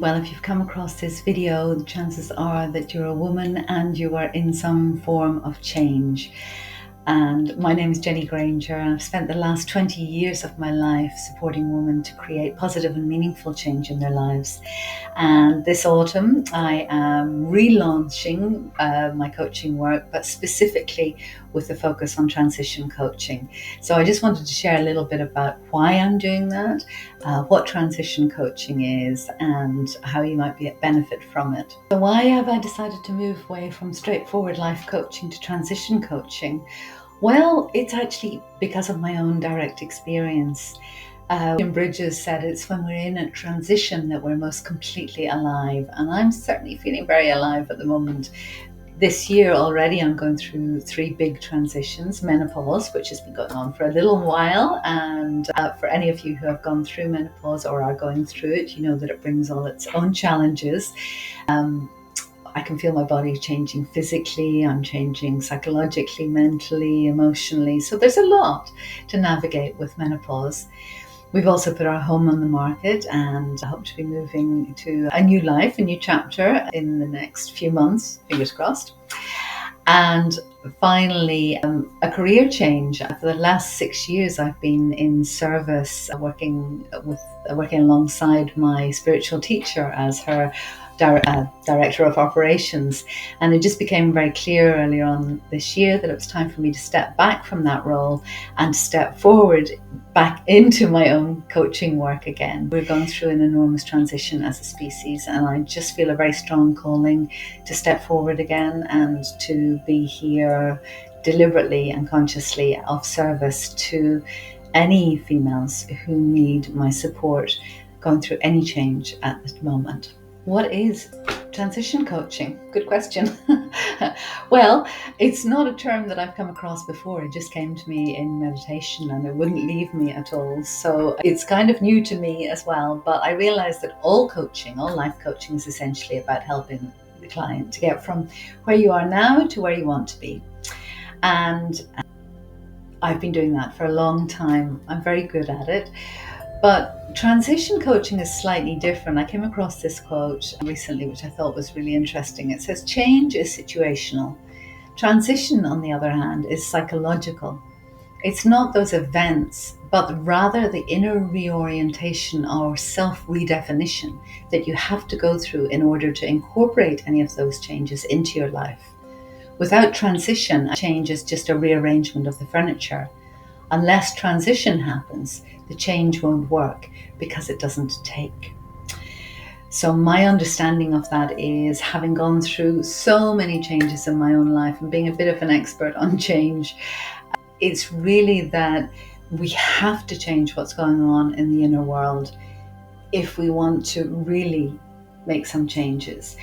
Well, if you've come across this video, the chances are that you're a woman and you are in some form of change. And my name is Jenny Granger, and I've spent the last 20 years of my life supporting women to create positive and meaningful change in their lives. And this autumn, I am relaunching my coaching work, but specifically with a focus on transition coaching. So I just wanted to share a little bit about why I'm doing that, what transition coaching is, and how you might benefit from it. So why have I decided to move away from straightforward life coaching to transition coaching? Well, it's actually because of my own direct experience. William Bridges said it's when we're in a transition that we're most completely alive, and I'm certainly feeling very alive at the moment. This year already I'm going through 3 big transitions. Menopause, which has been going on for a little while, and for any of you who have gone through menopause or are going through it, you know that it brings all its own challenges. I can feel my body changing physically, I'm changing psychologically, mentally, emotionally. So there's a lot to navigate with menopause. We've also put our home on the market and I hope to be moving to a new life, a new chapter in the next few months, fingers crossed. And finally, a career change. For the last 6 years, I've been in service, working alongside my spiritual teacher as her director of operations, and it just became very clear earlier on this year that it was time for me to step back from that role and step forward back into my own coaching work again. We're going through an enormous transition as a species, and I just feel a very strong calling to step forward again and to be here deliberately and consciously of service to any females who need my support going through any change at the moment. What is transition coaching? Good question. Well, it's not a term that I've come across before. It just came to me in meditation and it wouldn't leave me at all. So it's kind of new to me as well. But I realized that all life coaching is essentially about helping the client to get from where you are now to where you want to be. And I've been doing that for a long time. I'm very good at it. But transition coaching is slightly different. I came across this quote recently, which I thought was really interesting. It says, change is situational. Transition, on the other hand, is psychological. It's not those events, but rather the inner reorientation or self-redefinition that you have to go through in order to incorporate any of those changes into your life. Without transition, change is just a rearrangement of the furniture. Unless transition happens, the change won't work because it doesn't take. So my understanding of that is, having gone through so many changes in my own life and being a bit of an expert on change, it's really that we have to change what's going on in the inner world if we want to really make some changes.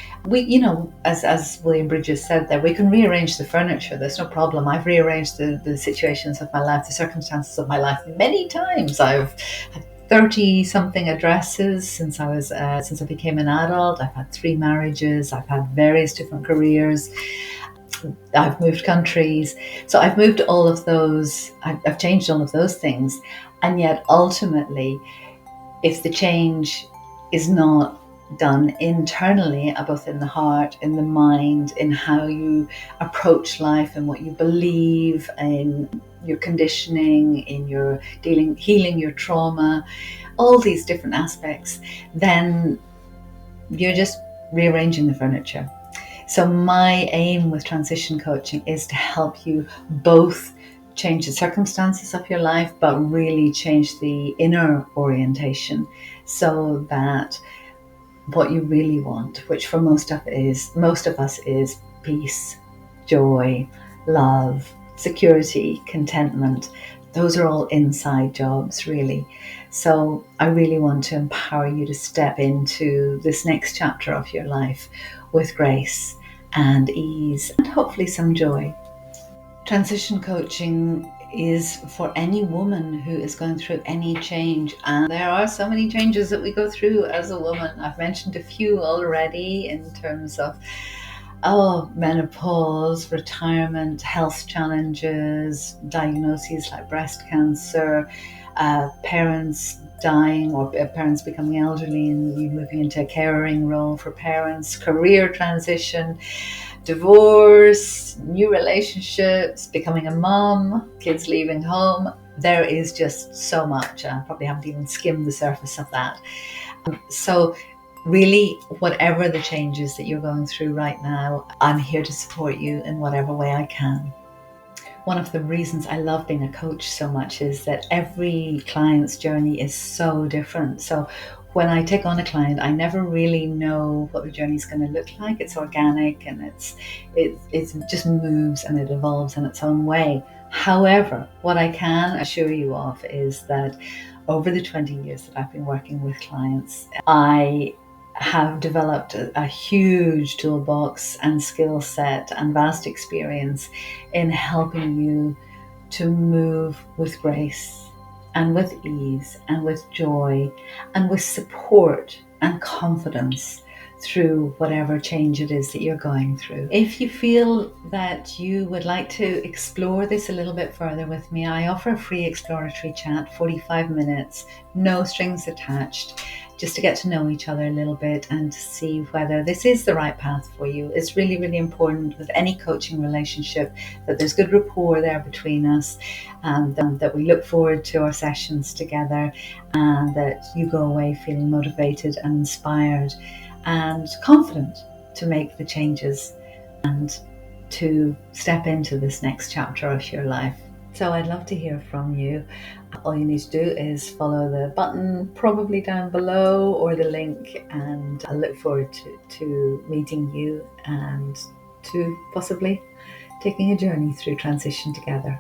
As William Bridges said there, we can rearrange the furniture. There's no problem. I've rearranged the situations of my life, the circumstances of my life many times. I've had 30 something addresses since I became an adult. I've had 3 marriages. I've had various different careers. I've moved countries. So I've moved all of those. I've changed all of those things. And yet ultimately, if the change is not done internally, both in the heart, in the mind, in how you approach life and what you believe, in your conditioning, in your healing your trauma, all these different aspects, then you're just rearranging the furniture. So my aim with transition coaching is to help you both change the circumstances of your life, but really change the inner orientation so that what you really want, which for most of us is peace, joy, love, security, contentment. Those are all inside jobs, really. So I really want to empower you to step into this next chapter of your life with grace and ease and hopefully some joy. Transition coaching is for any woman who is going through any change, and there are so many changes that we go through as a woman. I've mentioned a few already in terms of menopause, retirement, health challenges, diagnoses like breast cancer, parents dying or parents becoming elderly and you moving into a caring role for parents, career transition, divorce, new relationships, becoming a mom, kids leaving home. There is just so much. I probably haven't even skimmed the surface of that. So really, whatever the changes that you're going through right now, I'm here to support you in whatever way I can. One of the reasons I love being a coach so much is that every client's journey is so different. So when I take on a client, I never really know what the journey is going to look like. It's organic and it just moves and it evolves in its own way. However, what I can assure you of is that over the 20 years that I've been working with clients, I have developed a huge toolbox and skill set and vast experience in helping you to move with grace and with ease and with joy and with support and confidence through whatever change it is that you're going through. If you feel that you would like to explore this a little bit further with me, I offer a free exploratory chat, 45 minutes, no strings attached, just to get to know each other a little bit and to see whether this is the right path for you. It's really, really important with any coaching relationship that there's good rapport there between us, and that we look forward to our sessions together, and that you go away feeling motivated and inspired and confident to make the changes and to step into this next chapter of your life. So I'd love to hear from you. All you need to do is follow the button probably down below or the link, and I look forward to meeting you and to possibly taking a journey through transition together.